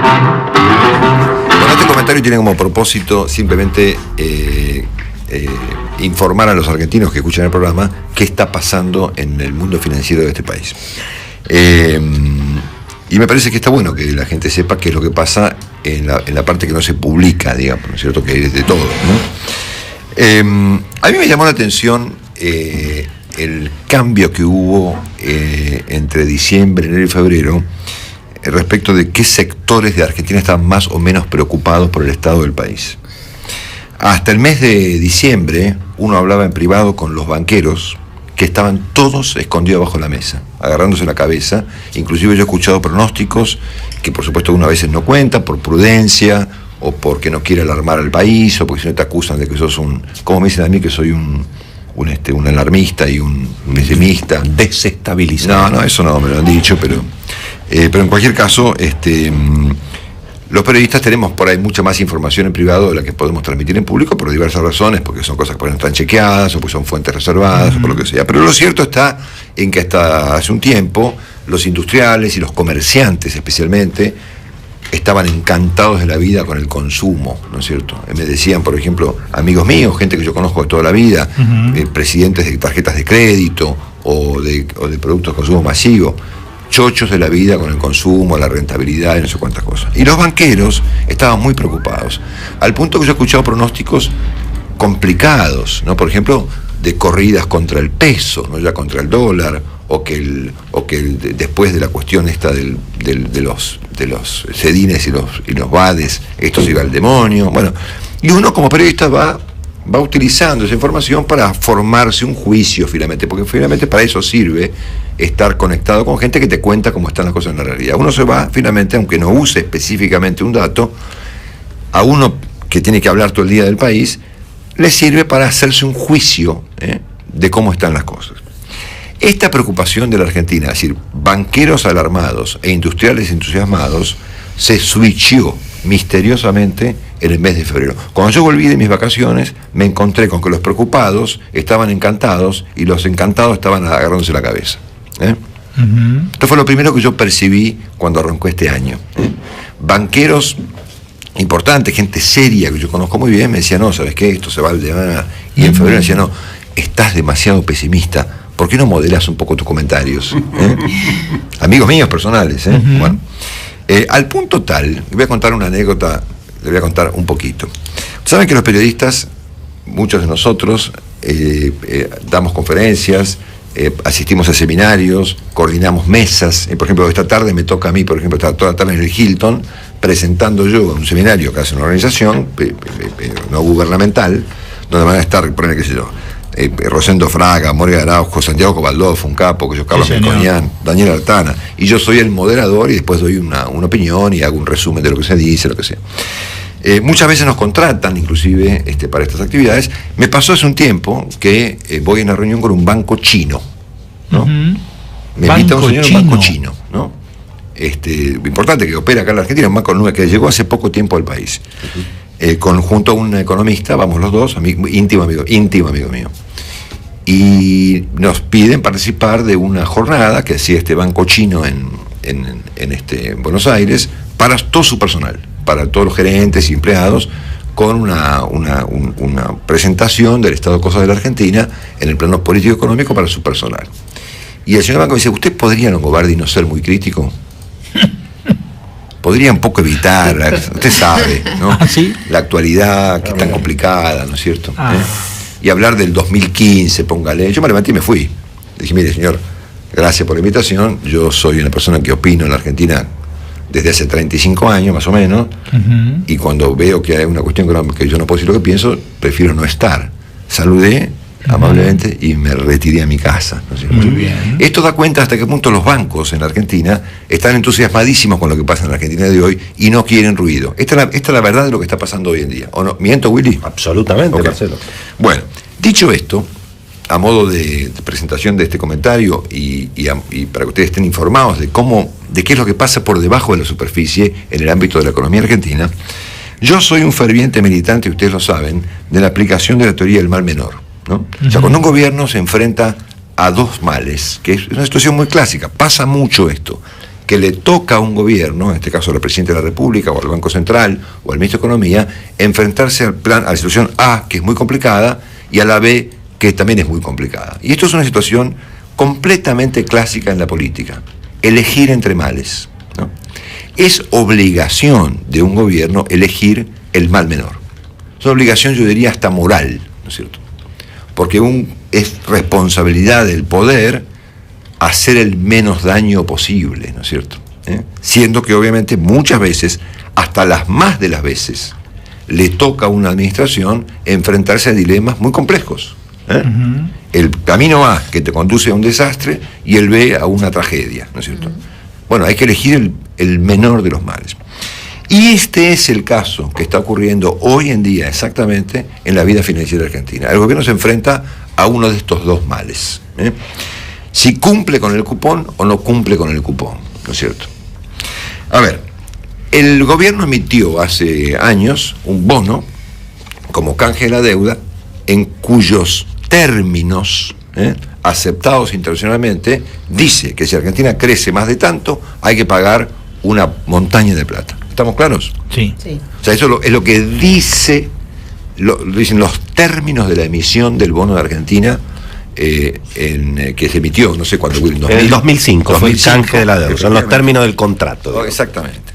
Bueno, este comentario tiene como propósito simplemente informar a los argentinos que escuchan el programa qué está pasando en el mundo financiero de este país. Y me parece que está bueno que la gente sepa qué es lo que pasa en la parte que no se publica, digamos, ¿no es cierto? Que es de todo, ¿no? A mí me llamó la atención el cambio que hubo entre diciembre, enero y febrero respecto de qué sectores de Argentina estaban más o menos preocupados por el estado del país. Hasta el mes de diciembre uno hablaba en privado con los banqueros que estaban todos escondidos bajo la mesa, agarrándose la cabeza. Inclusive yo he escuchado pronósticos que por supuesto uno a veces no cuenta por prudencia o porque no quiere alarmar al país o porque si no te acusan de que sos como me dicen a mí, que soy un alarmista y un pesimista. Desestabilizador. No, eso no me lo han dicho, pero en cualquier caso, los periodistas tenemos por ahí mucha más información en privado de la que podemos transmitir en público por diversas razones, porque son cosas que no están chequeadas, o porque son fuentes reservadas, o por lo que sea. Pero lo cierto está en que hasta hace un tiempo los industriales y los comerciantes especialmente estaban encantados de la vida con el consumo, ¿no es cierto? Me decían, por ejemplo, amigos míos, gente que yo conozco de toda la vida, presidentes de tarjetas de crédito o de productos de consumo masivo, chochos de la vida con el consumo, la rentabilidad y no sé cuántas cosas. Y los banqueros estaban muy preocupados, al punto que yo he escuchado pronósticos complicados, ¿no? Por ejemplo, de corridas contra el peso, no ya contra el dólar, o que después de la cuestión esta de los cedines y los BADES, esto se iba al demonio. Bueno, y uno como periodista va utilizando esa información para formarse un juicio finalmente, porque finalmente para eso sirve estar conectado con gente que te cuenta cómo están las cosas en la realidad. Uno se va finalmente, aunque no use específicamente un dato, a uno que tiene que hablar todo el día del país, le sirve para hacerse un juicio de cómo están las cosas. Esta preocupación de la Argentina, es decir, banqueros alarmados e industriales entusiasmados, se switchó misteriosamente en el mes de febrero. Cuando yo volví de mis vacaciones, me encontré con que los preocupados estaban encantados y los encantados estaban agarrándose la cabeza. Esto fue lo primero que yo percibí cuando arrancó este año. Banqueros importantes, gente seria que yo conozco muy bien, me decían, no, ¿sabes qué? Esto se va al demás. Y en febrero me decían, no, estás demasiado pesimista. ¿Por qué no modelas un poco tus comentarios? Amigos míos personales. Bueno, al punto tal, voy a contar una anécdota, le voy a contar un poquito. Saben que los periodistas, muchos de nosotros, damos conferencias, asistimos a seminarios, coordinamos mesas. Por ejemplo, esta tarde me toca a mí, por ejemplo, estar toda la tarde en el Hilton, presentando yo un seminario que hace una organización no gubernamental, donde van a estar, por ejemplo, qué sé yo, Rosendo Fraga, Moria Araujo, Santiago Cobaldó, un capo, que yo, Carlos Melconian, Daniel Artana, y yo soy el moderador y después doy una opinión y hago un resumen de lo que se dice, lo que sea. Muchas veces nos contratan, inclusive, para estas actividades. Me pasó hace un tiempo que voy a una reunión con un banco chino, ¿no? Me invita un señor a un banco chino, ¿no? Importante, que opera acá en la Argentina, un banco que llegó hace poco tiempo al país. Junto a un economista, vamos los dos, íntimo amigo mío. Y nos piden participar de una jornada que hacía este banco chino en Buenos Aires para todo su personal, para todos los gerentes y empleados, con una presentación del estado de cosas de la Argentina en el plano político-económico para su personal. Y el señor banco me dice, ¿usted podría, Longobardi, no ser muy crítico? Podría un poco evitar, usted sabe, ¿no? ¿Sí? La actualidad, que es tan complicada, ¿no es cierto? Y hablar del 2015, póngale. Yo me levanté y me fui. Le dije, mire, señor, gracias por la invitación. Yo soy una persona que opino en la Argentina desde hace 35 años, más o menos, y cuando veo que hay una cuestión que yo no puedo decir lo que pienso, prefiero no estar. Saludé amablemente y me retiré a mi casa. Muy bien. Esto da cuenta hasta qué punto los bancos en la Argentina están entusiasmadísimos con lo que pasa en la Argentina de hoy y no quieren ruido. Esta es la verdad de lo que está pasando hoy en día. ¿O no? ¿Miento, Willy? Absolutamente, okay. Marcelo. Bueno, dicho esto, a modo de presentación de este comentario y para que ustedes estén informados de qué es lo que pasa por debajo de la superficie en el ámbito de la economía argentina, yo soy un ferviente militante, y ustedes lo saben, de la aplicación de la teoría del mal menor, ¿no? O sea, cuando un gobierno se enfrenta a dos males, que es una situación muy clásica, pasa mucho esto, que le toca a un gobierno, en este caso al presidente de la República o al Banco Central o al ministro de Economía, enfrentarse a la situación A, que es muy complicada, y a la B, que también es muy complicada. Y esto es una situación completamente clásica en la política, elegir entre males, ¿no? Es obligación de un gobierno elegir el mal menor. Es una obligación, yo diría, hasta moral, ¿no es cierto? Porque es responsabilidad del poder hacer el menos daño posible, ¿no es cierto? Siendo que obviamente muchas veces, hasta las más de las veces, le toca a una administración enfrentarse a dilemas muy complejos. El camino A, que te conduce a un desastre, y el B a una tragedia, ¿no es cierto? Bueno, hay que elegir el menor de los males. Y este es el caso que está ocurriendo hoy en día exactamente en la vida financiera argentina. El gobierno se enfrenta a uno de estos dos males. Si cumple con el cupón o no cumple con el cupón, ¿no es cierto? A ver, el gobierno emitió hace años un bono como canje de la deuda en cuyos términos aceptados internacionalmente dice que si Argentina crece más de tanto hay que pagar una montaña de plata. ¿Estamos claros? Sí. O sea, eso es lo que dicen los términos de la emisión del bono de Argentina que se emitió, no sé cuándo, en el 2005 fue el canje de la deuda, son los términos del contrato. Exactamente.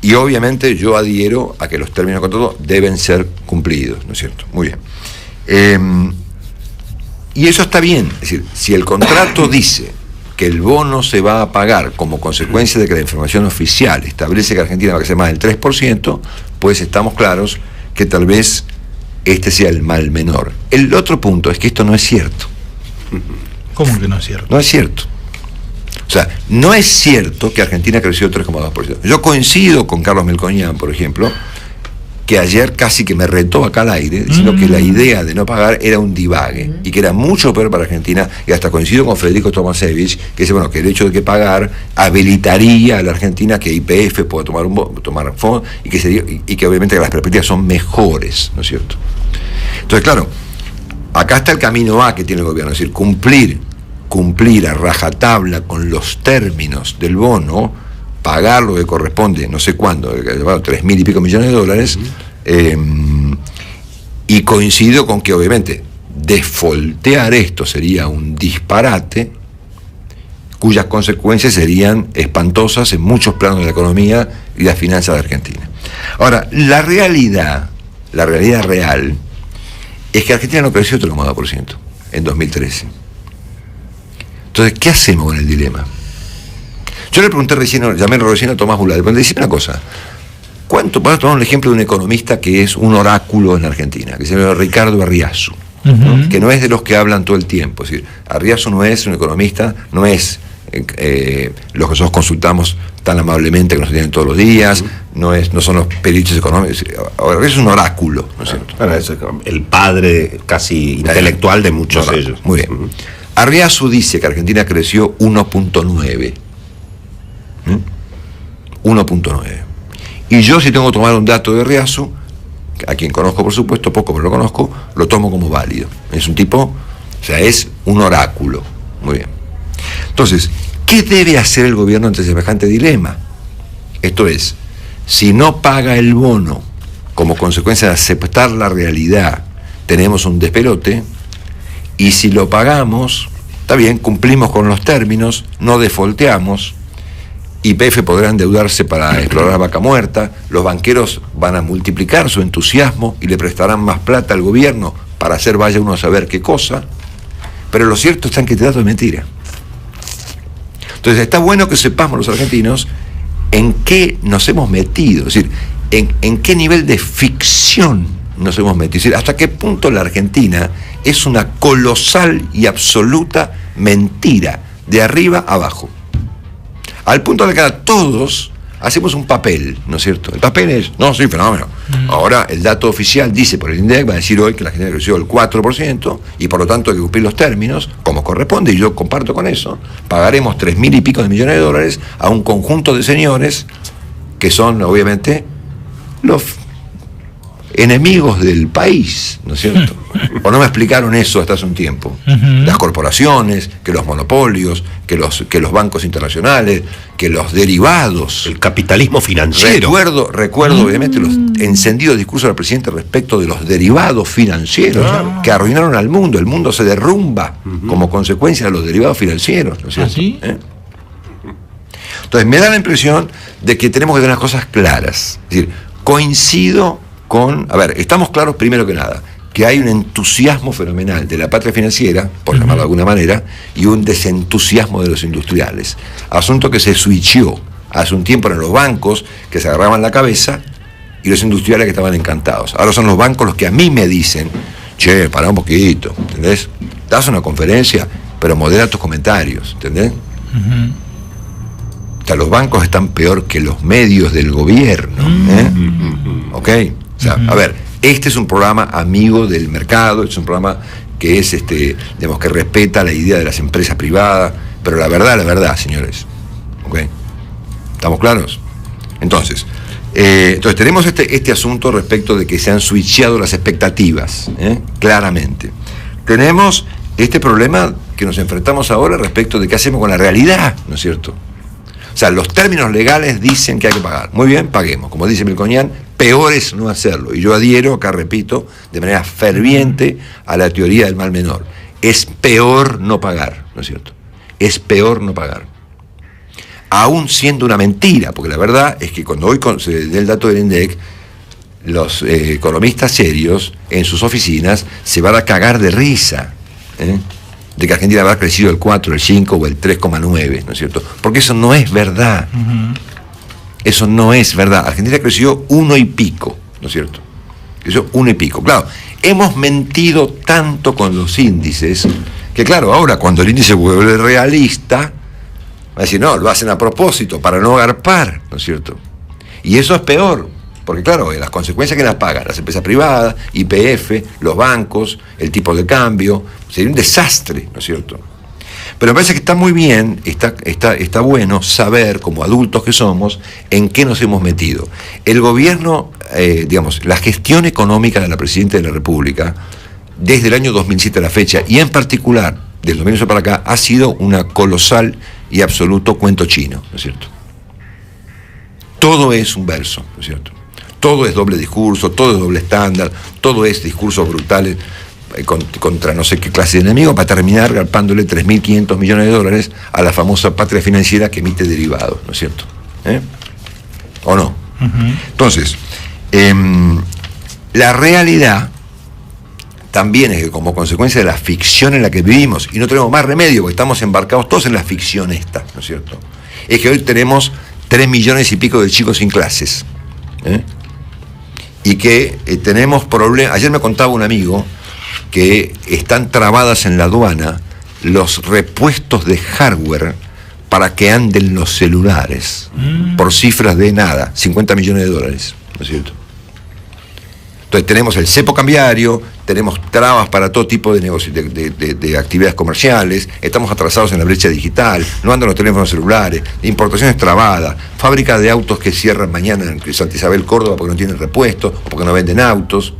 Y obviamente yo adhiero a que los términos del contrato deben ser cumplidos, ¿no es cierto? Muy bien. Y eso está bien, es decir, si el contrato dice que el bono se va a pagar como consecuencia de que la información oficial establece que Argentina va a crecer más del 3%, pues estamos claros que tal vez este sea el mal menor. El otro punto es que esto no es cierto. ¿Cómo que no es cierto? No es cierto. O sea, no es cierto que Argentina creció 3,2%. Yo coincido con Carlos Melconian, por ejemplo, que ayer casi que me retó acá al aire, diciendo que la idea de no pagar era un divague, y que era mucho peor para Argentina, y hasta coincido con Federico Tomasevich, que dice, bueno, que el hecho de que pagar habilitaría a la Argentina que YPF pueda tomar fondos, y que obviamente las perspectivas son mejores, ¿no es cierto? Entonces, claro, acá está el camino A que tiene el gobierno, es decir, cumplir a rajatabla con los términos del bono, pagar lo que corresponde, no sé cuándo, 3.000 y pico millones de dólares, y coincido con que obviamente desfoltear esto sería un disparate, cuyas consecuencias serían espantosas en muchos planos de la economía y las finanzas de Argentina. Ahora, la realidad real, es que Argentina no creció 3,2% en 2013. Entonces, ¿qué hacemos con el dilema? Yo le pregunté llamé recién a Tomás Bula, le pregunté, decime una cosa, vamos a tomar un ejemplo de un economista que es un oráculo en Argentina, que se llama Ricardo Arriazu, ¿no? Que no es de los que hablan todo el tiempo, es decir, Arriazu no es un economista, no es los que nosotros consultamos tan amablemente que nos tienen todos los días, no son los peritos económicos, Arriazu es un oráculo, ¿no es cierto? Bueno, es el padre casi intelectual de muchos de ellos. Muy bien. Arriazu dice que Argentina creció 1.9. 1.9. Y yo, si tengo que tomar un dato de Arriazu, a quien conozco por supuesto, poco pero lo conozco, lo tomo como válido. Es un tipo, o sea, es un oráculo. Muy bien. Entonces, ¿qué debe hacer el gobierno ante semejante dilema? Esto es, si no paga el bono como consecuencia de aceptar la realidad, tenemos un despelote, y si lo pagamos, está bien, cumplimos con los términos, no defolteamos, YPF podrá endeudarse para explorar vaca muerta, los banqueros van a multiplicar su entusiasmo y le prestarán más plata al gobierno para hacer vaya uno a saber qué cosa, pero lo cierto está en que este dato es mentira. Entonces está bueno que sepamos los argentinos en qué nos hemos metido, es decir, en qué nivel de ficción nos hemos metido, es decir, hasta qué punto la Argentina es una colosal y absoluta mentira, de arriba a abajo. Al punto de que ahora todos hacemos un papel, ¿no es cierto? El papel es, no, sí, fenómeno. Ahora el dato oficial dice por el INDEC, va a decir hoy que la Argentina creció el 4% y por lo tanto hay que cumplir los términos como corresponde, y yo comparto con eso. Pagaremos 3.000 y pico de millones de dólares a un conjunto de señores que son obviamente los enemigos del país, ¿no es cierto? ¿O no me explicaron eso hasta hace un tiempo? Las corporaciones, que los monopolios, que los bancos internacionales, que los derivados. El capitalismo financiero. Recuerdo obviamente los encendidos discursos del presidente respecto de los derivados financieros que arruinaron al mundo. El mundo se derrumba como consecuencia de los derivados financieros, ¿no es cierto? ¿Sí? Entonces me da la impresión de que tenemos que tener las cosas claras. Es decir, coincido con... A ver, estamos claros primero que nada, que hay un entusiasmo fenomenal de la patria financiera, por llamarlo de alguna manera, y un desentusiasmo de los industriales. Asunto que se switchó hace un tiempo en los bancos, que se agarraban la cabeza, y los industriales que estaban encantados. Ahora son los bancos los que a mí me dicen, che, pará un poquito, ¿entendés? Das una conferencia, pero modera tus comentarios, ¿entendés? O sea, los bancos están peor que los medios del gobierno, ¿ok? O sea, a ver, este es un programa amigo del mercado, es un programa que es, digamos, que respeta la idea de las empresas privadas, pero la verdad, señores, ¿ok? ¿Estamos claros? Entonces tenemos este asunto respecto de que se han switchado las expectativas, claramente. Tenemos este problema que nos enfrentamos ahora respecto de qué hacemos con la realidad, ¿no es cierto? O sea, los términos legales dicen que hay que pagar. Muy bien, paguemos. Como dice Melconian, peor es no hacerlo. Y yo adhiero, acá repito, de manera ferviente a la teoría del mal menor. Es peor no pagar, ¿no es cierto? Es peor no pagar. Aún siendo una mentira, porque la verdad es que cuando hoy se dé el dato del INDEC, los economistas serios en sus oficinas se van a cagar de risa, de que Argentina habrá crecido el 4, el 5 o el 3,9, ¿no es cierto? Porque eso no es verdad. Eso no es verdad. Argentina creció 1 y pico, ¿no es cierto? Creció 1 y pico. Claro, hemos mentido tanto con los índices que, claro, ahora cuando el índice vuelve realista, va a decir, no, lo hacen a propósito, para no agarpar, ¿no es cierto? Y eso es peor, porque claro, las consecuencias que las pagan las empresas privadas, YPF, los bancos, el tipo de cambio, sería un desastre, ¿no es cierto? Pero me parece que está muy bien, está bueno saber, como adultos que somos, en qué nos hemos metido. El gobierno, digamos, la gestión económica de la Presidenta de la República, desde el año 2007 a la fecha, y en particular, del 2008 para acá, ha sido una colosal y absoluto cuento chino, ¿no es cierto? Todo es un verso, ¿no es cierto? Todo es doble discurso, todo es doble estándar, todo es discursos brutales contra no sé qué clase de enemigo, para terminar garpándole 3.500 millones de dólares a la famosa patria financiera que emite derivados, ¿no es cierto? ¿O no? Entonces, la realidad también es que como consecuencia de la ficción en la que vivimos, y no tenemos más remedio porque estamos embarcados todos en la ficción esta, ¿no es cierto? Es que hoy tenemos 3 millones y pico de chicos sin clases, y que tenemos problemas. Ayer me contaba un amigo que están trabadas en la aduana los repuestos de hardware para que anden los celulares por cifras de nada, 50 millones de dólares, ¿no es cierto? Entonces tenemos el cepo cambiario, tenemos trabas para todo tipo de negocios, de actividades comerciales, estamos atrasados en la brecha digital, no andan los teléfonos celulares, importaciones trabadas, fábricas de autos que cierran mañana en Santa Isabel, Córdoba, porque no tienen repuestos o porque no venden autos,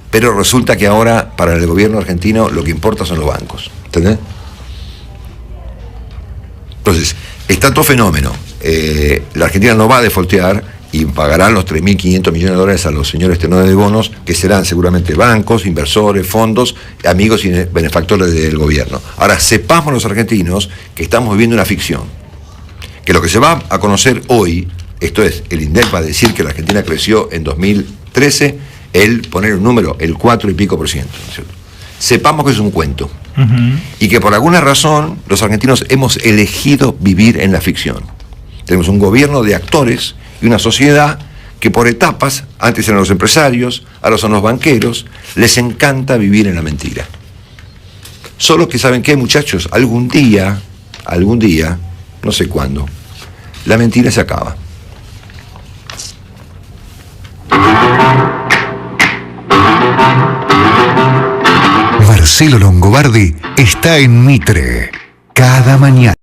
Pero resulta que ahora para el gobierno argentino lo que importa son los bancos, ¿entendés? Entonces, está todo fenómeno. La Argentina no va a defaultear y pagarán los 3.500 millones de dólares a los señores tenores de bonos, que serán seguramente bancos, inversores, fondos, amigos y benefactores del gobierno. Ahora, sepamos los argentinos que estamos viviendo una ficción, que lo que se va a conocer hoy, esto es, el INDEC va a decir que la Argentina creció en 2013, él poner un número, el 4 y pico %, ¿no es cierto? Sepamos que es un cuento, y que por alguna razón los argentinos hemos elegido vivir en la ficción. Tenemos un gobierno de actores y una sociedad que por etapas, antes eran los empresarios, ahora son los banqueros, les encanta vivir en la mentira. Solo que, ¿saben qué, muchachos? Algún día, no sé cuándo, la mentira se acaba. Marcelo Longobardi está en Mitre, cada mañana.